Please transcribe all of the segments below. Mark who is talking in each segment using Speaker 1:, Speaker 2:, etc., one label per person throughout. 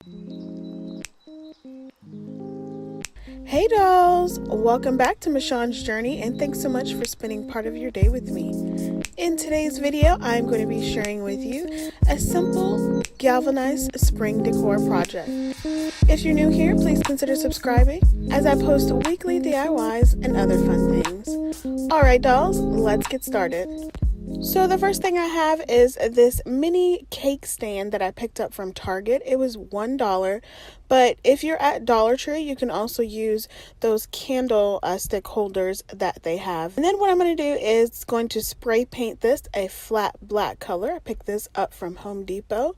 Speaker 1: Hey dolls! Welcome back to Michawn's Journey, and thanks so much for spending part of your day with me. In today's video, I'm going to be sharing with you a simple galvanized spring decor project. If you're new here, please consider subscribing as I post weekly DIYs and other fun things. Alright dolls, let's get started. So the first thing I have is this mini cake stand that I picked up from Target. It was $1, but if you're at Dollar Tree, you can also use those candle stick holders that they have. And then what I'm going to do is going to spray paint this a flat black color. I picked this up from Home Depot.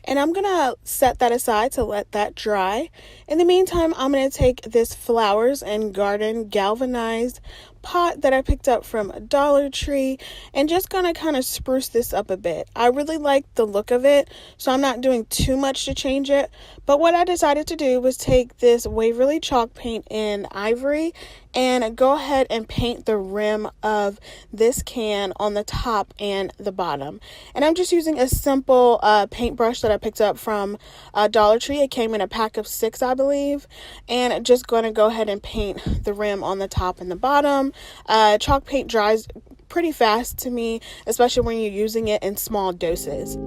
Speaker 1: And I'm going to set that aside to let that dry. In the meantime, I'm going to take this Flowers and Garden galvanized pot that I picked up from Dollar Tree and just going to kind of spruce this up a bit. I really like the look of it, so I'm not doing too much to change it. But what I decided to do was take this Waverly chalk paint in ivory and go ahead and paint the rim of this can on the top and the bottom. And I'm just using a simple paintbrush that I picked up from Dollar Tree. It came in a pack of 6, I believe. And just going to go ahead and paint the rim on the top and the bottom. Chalk paint dries pretty fast to me, especially when you're using it in small doses.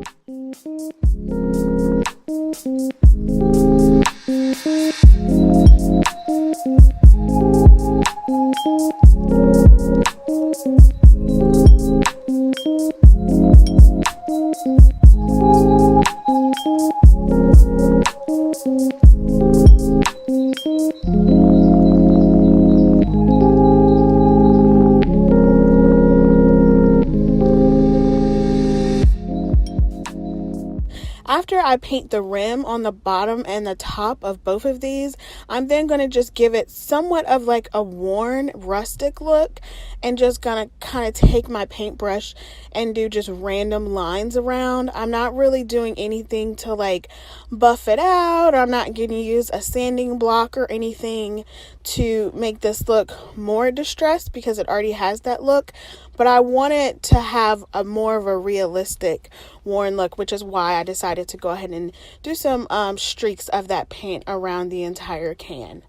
Speaker 1: After I paint the rim on the bottom and the top of both of these, I'm then going to just give it somewhat of like a worn rustic look and just going to kind of take my paintbrush and do just random lines around. I'm not really doing anything to like buff it out, or I'm not going to use a sanding block or anything to make this look more distressed because it already has that look. But I want it to have a more of a realistic worn look, which is why I decided to go ahead and do some streaks of that paint around the entire can.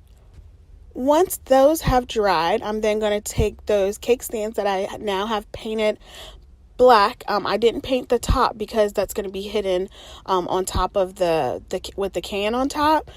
Speaker 1: Once those have dried, I'm then going to take those cake stands that I now have painted black. I didn't paint the top because that's going to be hidden on top of with the can on top.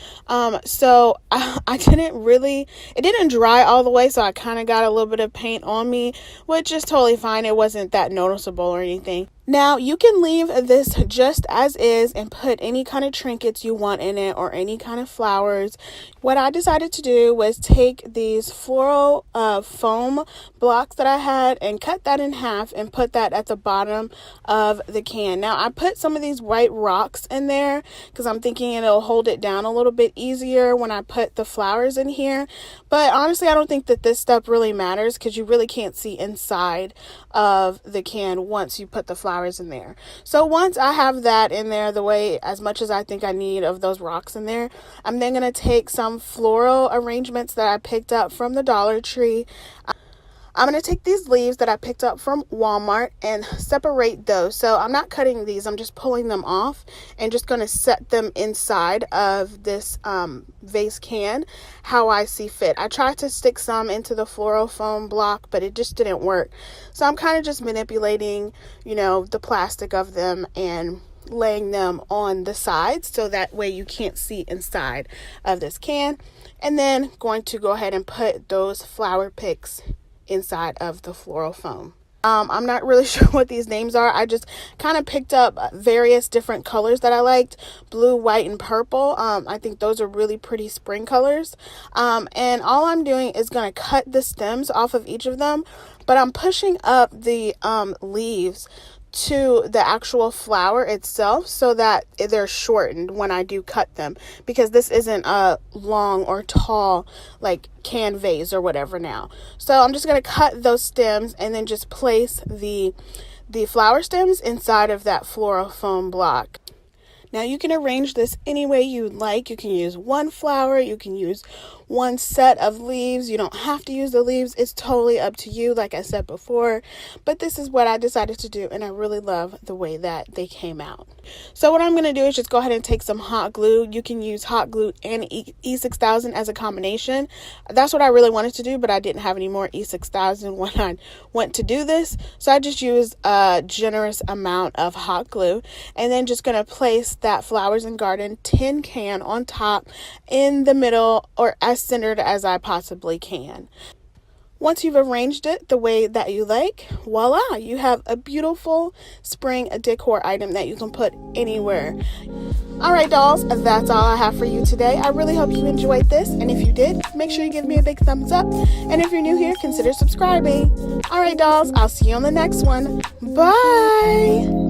Speaker 1: So I didn't really, it didn't dry all the way, so I kind of got a little bit of paint on me, which is totally fine. It wasn't that noticeable or anything. Now you can leave this just as is and put any kind of trinkets you want in it or any kind of flowers. What I decided to do was take these floral foam blocks that I had and cut that in half and put that at the bottom of the can. Now I put some of these white rocks in there because I'm thinking it'll hold it down a little bit easier when I put the flowers in here. But honestly, I don't think that this stuff really matters because you really can't see inside of the can once you put the flowers in there. So once I have that in there the way as much as I think I need of those rocks in there, I'm then going to take some floral arrangements that I picked up from the Dollar Tree. I'm going to take these leaves that I picked up from Walmart and separate those. So I'm not cutting these, I'm just pulling them off and just going to set them inside of this vase can how I see fit. I tried to stick some into the floral foam block, but it just didn't work. So I'm kind of just manipulating, the plastic of them and laying them on the sides so that way you can't see inside of this can. And then going to go ahead and put those flower picks inside of the floral foam. I'm not really sure what these names are. I just kind of picked up various different colors that I liked. Blue, white, and purple. I think those are really pretty spring colors. And all I'm doing is going to cut the stems off of each of them. But I'm pushing up the leaves to the actual flower itself so that they're shortened when I do cut them, because this isn't a long or tall like can vase or whatever now. So I'm just going to cut those stems and then just place the flower stems inside of that floral foam block. Now you can arrange this any way you like. You can use one flower, you can use one set of leaves. You don't have to use the leaves. It's totally up to you, like I said before. But this is what I decided to do, and I really love the way that they came out. So what I'm going to do is just go ahead and take some hot glue. You can use hot glue and E6000 as a combination. That's what I really wanted to do, but I didn't have any more E6000 when I went to do this. So I just used a generous amount of hot glue, and then just going to place that Flowers and Garden tin can on top in the middle, or as centered as I possibly can. Once you've arranged it the way that you like, voila, you have a beautiful spring decor item that you can put anywhere. All right, dolls, that's all I have for you today. I really hope you enjoyed this, and if you did, make sure you give me a big thumbs up, and if you're new here, consider subscribing. All right, dolls, I'll see you on the next one. Bye!